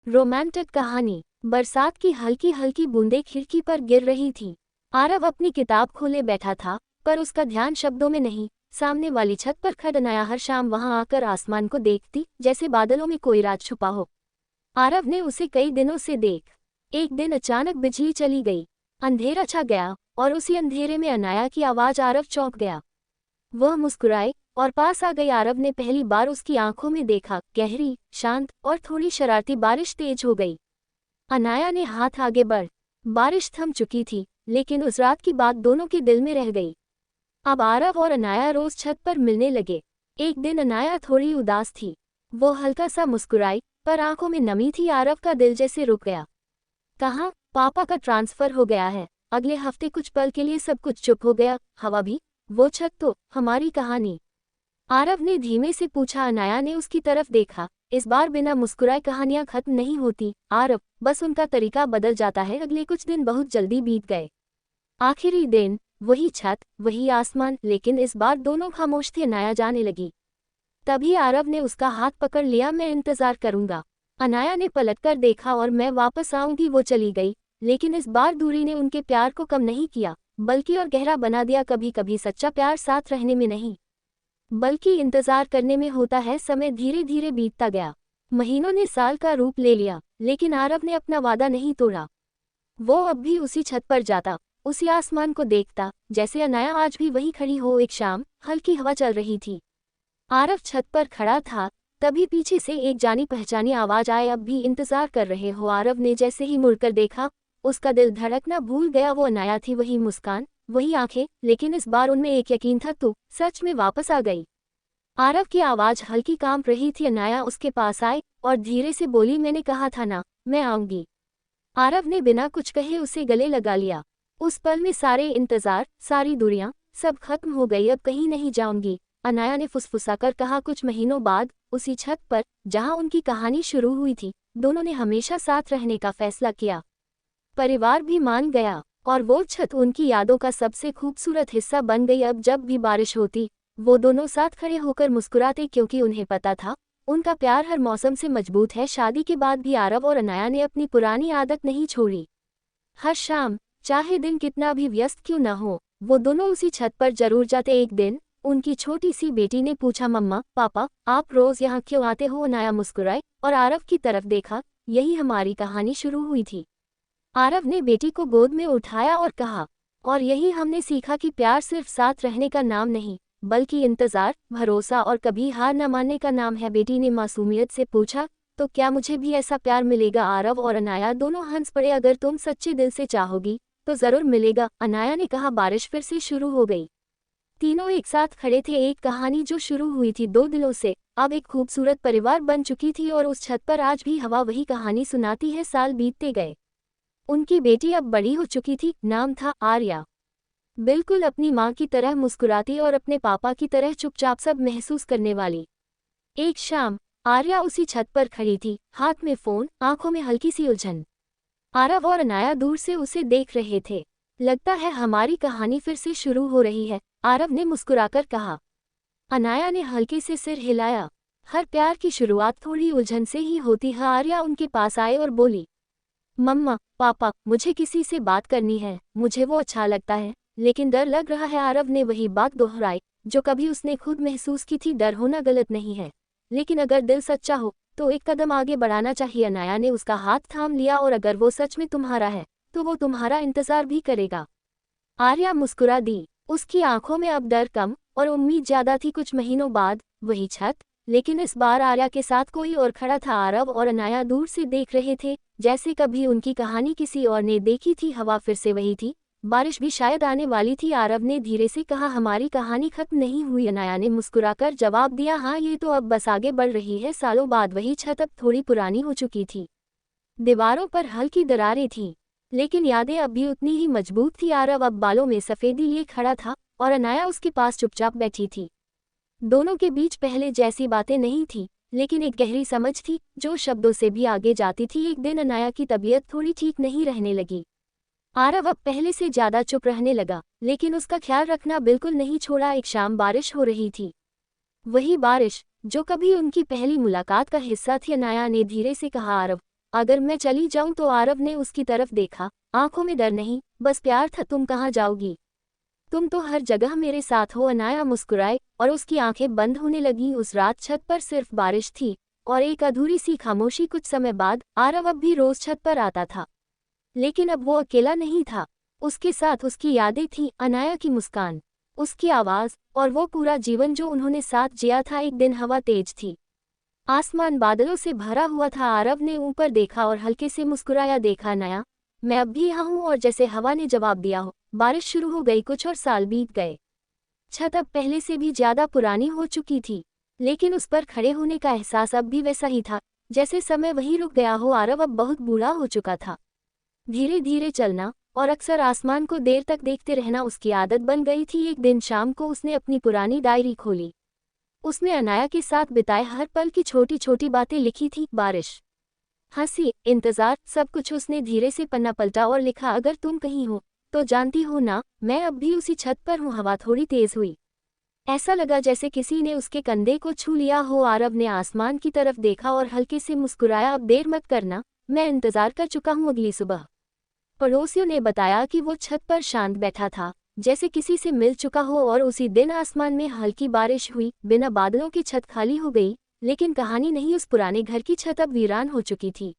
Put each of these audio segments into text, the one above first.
Romantic कहानी। बरसात की हल्की हल्की बूंदें खिड़की पर गिर रही थी। आरव अपनी किताब खोले बैठा था, पर उसका ध्यान शब्दों में नहीं, सामने वाली छत पर खड़नाया हर शाम वहां आकर आसमान को देखती, जैसे बादलों में कोई राज छुपा हो। आरव ने उसे कई दिनों से एक दिन अचानक बिजली चली गई, अंधेरा छा गया, और उसी अंधेरे में अनाया की आवाज आरव चौंक गया। वह मुस्कुराई और पास आ गई। आरव ने पहली बार उसकी आंखों में देखा, गहरी, शांत और थोड़ी शरारती। बारिश तेज हो गई। अनाया ने हाथ आगे बढ़। बारिश थम चुकी थी, लेकिन उस रात की बात दोनों के दिल में रह गई। अब आरव और अनाया रोज छत पर मिलने लगे। एक दिन अनाया थोड़ी उदास थी। वो हल्का सा मुस्कुराई, पर आंखों में नमी थी। आरव का दिल जैसे रुक गया। कहाँ? पापा का ट्रांसफर हो गया है। अगले हफ्ते कुछ पल के लिए सब कुछ चुप हो गया, हवा भी, वो छत तो, हमारी कहानी। आरव ने धीमे से पूछा। अनाया ने उसकी तरफ देखा। इस बार बिना मुस्कुराए कहानियां खत्म नहीं होती आरव, बस उनका तरीका बदल जाता है। अगले कुछ दिन बहुत जल्दी बीत गए। आखिरी दिन, वही छत, वही आसमान, लेकिन इस बार दोनों खामोश थे। अनाया जाने लगी। तभी आरव ने उसका हाथ पकड़ लिया। मैं इंतजार करूंगा। अनाया ने पलटकर देखा और मैं वापस आऊंगी। वो चली गई, लेकिन इस बार दूरी ने उनके प्यार को कम नहीं किया, बल्कि और गहरा बना दिया। कभी कभी सच्चा प्यार साथ रहने में नहीं, बल्कि इंतजार करने में होता है। समय धीरे धीरे बीतता गया। महीनों ने साल का रूप ले लिया, लेकिन आरव ने अपना वादा नहीं तोड़ा। वो अब भी उसी छत पर जाता, उसी आसमान को देखता, जैसे अनाया आज भी वहीं खड़ी हो। एक शाम, हल्की हवा चल रही थी। आरव छत पर खड़ा था, तभी पीछे से एक जानी पहचानी आवाज आए, अब भी इंतजार कर रहे हो? आरव ने जैसे ही मुड़कर देखा, उसका दिल धड़कना भूल गया। वो अनाया थी, वही मुस्कान, वही आंखें, लेकिन इस बार उनमें एक यकीन था, तू सच में वापस आ गई। आरव की आवाज हल्की कांप रही थी। अनाया उसके पास आई और धीरे से बोली, मैंने कहा था ना, मैं आऊंगी। आरव ने बिना कुछ कहे उसे गले लगा लिया। उस पल में सारे इंतजार, सारी दूरियां, सब खत्म हो गई। अब कहीं नहीं जाऊंगी, अनाया ने फुसफुसाकर कहा। कुछ महीनों बाद, उसी छत पर जहां उनकी कहानी शुरू हुई थी, दोनों ने हमेशा साथ रहने का फैसला किया। परिवार भी मान गया, और वो छत उनकी यादों का सबसे खूबसूरत हिस्सा बन गई। अब जब भी बारिश होती, वो दोनों साथ खड़े होकर मुस्कुराते, क्योंकि उन्हें पता था, उनका प्यार हर मौसम से मजबूत है। शादी के बाद भी आरव और अनाया ने अपनी पुरानी आदत नहीं छोड़ी। हर शाम, चाहे दिन कितना भी व्यस्त क्यों न हो, वो दोनों उसी छत पर जरूर जाते। एक दिन उनकी छोटी सी बेटी ने पूछा, मम्मा, पापा, आप रोज यहाँ क्यों आते हो? अनाया मुस्कुराई और आरव की तरफ देखा। यही हमारी कहानी शुरू हुई थी। आरव ने बेटी को गोद में उठाया और कहा, और यही हमने सीखा कि प्यार सिर्फ साथ रहने का नाम नहीं, बल्कि इंतजार, भरोसा और कभी हार न मानने का नाम है। बेटी ने मासूमियत से पूछा, तो क्या मुझे भी ऐसा प्यार मिलेगा? आरव और अनाया दोनों हंस पड़े। अगर तुम सच्चे दिल से चाहोगी, तो जरूर मिलेगा, अनाया ने कहा। बारिश फिर से शुरू हो गई। तीनों एक साथ खड़े थे। एक कहानी जो शुरू हुई थी दो दिलों से, अब एक खूबसूरत परिवार बन चुकी थी। और उस छत पर आज भी हवा वही कहानी सुनाती है। साल बीतते गए। उनकी बेटी अब बड़ी हो चुकी थी। नाम था आर्या। बिल्कुल अपनी माँ की तरह मुस्कुराती और अपने पापा की तरह चुपचाप सब महसूस करने वाली। एक शाम, आर्या उसी छत पर खड़ी थी, हाथ में फोन, आंखों में हल्की सी उलझन। आरव और अनाया दूर से उसे देख रहे थे। लगता है हमारी कहानी फिर से शुरू हो रही है, आरव ने मुस्कुराकर कहा। अनाया ने हल्के से सिर हिलाया। हर प्यार की शुरुआत थोड़ी उलझन से ही होती है। आर्या उनके पास आए और बोली, मम्मा, पापा, मुझे किसी से बात करनी है। मुझे वो अच्छा लगता है, लेकिन डर लग रहा है। आरव ने वही बात दोहराई जो कभी उसने खुद महसूस की थी। डर होना गलत नहीं है, लेकिन अगर दिल सच्चा हो, तो एक कदम आगे बढ़ाना चाहिए। अनाया ने उसका हाथ थाम लिया। और अगर वो सच में तुम्हारा है, तो वो तुम्हारा इंतजार भी करेगा। आर्या मुस्कुरा दी। उसकी आंखों में अब डर कम और उम्मीद ज्यादा थी। कुछ महीनों बाद, वही छत, लेकिन इस बार आर्या के साथ कोई और खड़ा था। आरव और अनाया दूर से देख रहे थे, जैसे कभी उनकी कहानी किसी और ने देखी थी। हवा फिर से वही थी, बारिश भी शायद आने वाली थी। आरव ने धीरे से कहा, हमारी कहानी खत्म नहीं हुई। अनाया ने मुस्कुराकर जवाब दिया, हाँ, ये तो अब बस आगे बढ़ रही है। सालों बाद वही छत अब थोड़ी पुरानी हो चुकी थी। दीवारों पर हल्की दरारें थीं, लेकिन यादें अब भी उतनी ही मजबूत थी। आरव अब बालों में सफेदी लिए खड़ा था, और अनाया उसके पास चुपचाप बैठी थी। दोनों के बीच पहले जैसी बातें नहीं थी, लेकिन एक गहरी समझ थी, जो शब्दों से भी आगे जाती थी। एक दिन अनाया की तबीयत थोड़ी ठीक नहीं रहने लगी। आरव अब पहले से ज्यादा चुप रहने लगा, लेकिन उसका ख्याल रखना बिल्कुल नहीं छोड़ा। एक शाम बारिश हो रही थी, वही बारिश जो कभी उनकी पहली मुलाकात का हिस्सा थी। अनाया ने धीरे से कहा, आरव, अगर मैं चली जाऊं तो आरव ने उसकी तरफ देखा, आंखों में डर नहीं, बस प्यार था। तुम कहाँ जाओगी? तुम तो हर जगह मेरे साथ हो। अनाया मुस्कुराए और उसकी आंखें बंद होने लगी। उस रात छत पर सिर्फ बारिश थी और एक अधूरी सी खामोशी। कुछ समय बाद आरव अब भी रोज छत पर आता था, लेकिन अब वो अकेला नहीं था। उसके साथ उसकी यादें थीं, अनाया की मुस्कान, उसकी आवाज़ और वो पूरा जीवन जो उन्होंने साथ जिया था। एक दिन हवा तेज थी, आसमान बादलों से भरा हुआ था। आरव ने ऊपर देखा और हल्के से मुस्कुराया। देखा अनाया, मैं अब भी यहाँ हूँ। और जैसे हवा ने जवाब दिया हो, बारिश शुरू हो गई। कुछ और साल बीत गए। छत अब पहले से भी ज्यादा पुरानी हो चुकी थी, लेकिन उस पर खड़े होने का एहसास अब भी वैसा ही था, जैसे समय वहीं रुक गया हो। आरव अब बहुत बूढ़ा हो चुका था। धीरे धीरे चलना और अक्सर आसमान को देर तक देखते रहना उसकी आदत बन गई थी। एक दिन शाम को उसने अपनी पुरानी डायरी खोली। उसने अनाया के साथ बिताए हर पल की छोटी छोटी बातें लिखी थी। बारिश, हंसी, इंतजार, सब कुछ। उसने धीरे से पन्ना पलटा और लिखा, अगर तुम कहीं हो तो जानती हो ना, मैं अब भी उसी छत पर हूँ। हवा थोड़ी तेज हुई, ऐसा लगा जैसे किसी ने उसके कंधे को छू लिया हो। आरव ने आसमान की तरफ देखा और हल्के से मुस्कुराया। अब देर मत करना, मैं इंतजार कर चुका हूँ। अगली सुबह पड़ोसियों ने बताया कि वो छत पर शांत बैठा था, जैसे किसी से मिल चुका हो। और उसी दिन आसमान में हल्की बारिश हुई। बिना बादलों की छत खाली हो गई, लेकिन कहानी नहीं। उस पुराने घर की छत अब वीरान हो चुकी थी।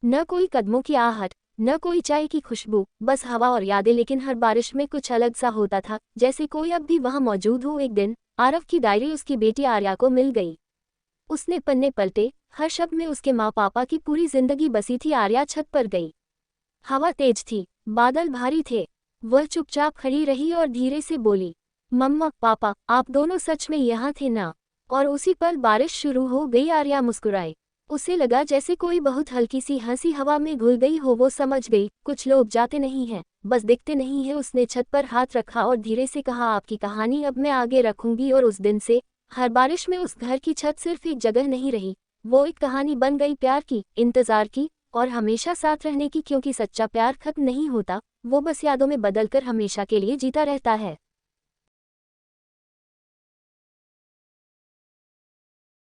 न कोई कदमों की आहट, न कोई चाय की खुशबू, बस हवा और यादें। लेकिन हर बारिश में कुछ अलग सा होता था, जैसे कोई अब भी वहां मौजूद हो। एक दिन आरव की डायरी उसकी बेटी आर्या को मिल गई। उसने पन्ने पलटे, हर शब्द में उसके माँ पापा की पूरी जिंदगी बसी थी। आर्या छत पर गई। हवा तेज थी, बादल भारी थे। वह चुपचाप खड़ी रही और धीरे से बोली, मम्मा पापा, आप दोनों सच में यहाँ थे ना? और उसी पल बारिश शुरू हो गई। आर्या मुस्कुराई। उसे लगा जैसे कोई बहुत हल्की सी हंसी हवा में घुल गई हो। वो समझ गई, कुछ लोग जाते नहीं हैं, बस दिखते नहीं हैं। उसने छत पर हाथ रखा और धीरे से कहा, आपकी कहानी अब मैं आगे रखूंगी। और उस दिन से हर बारिश में उस घर की छत सिर्फ एक जगह नहीं रही, वो एक कहानी बन गई, प्यार की, इंतजार की और हमेशा साथ रहने की। क्योंकि सच्चा प्यार खत्म नहीं होता, वो बस यादों में बदलकर हमेशा के लिए जीता रहता है।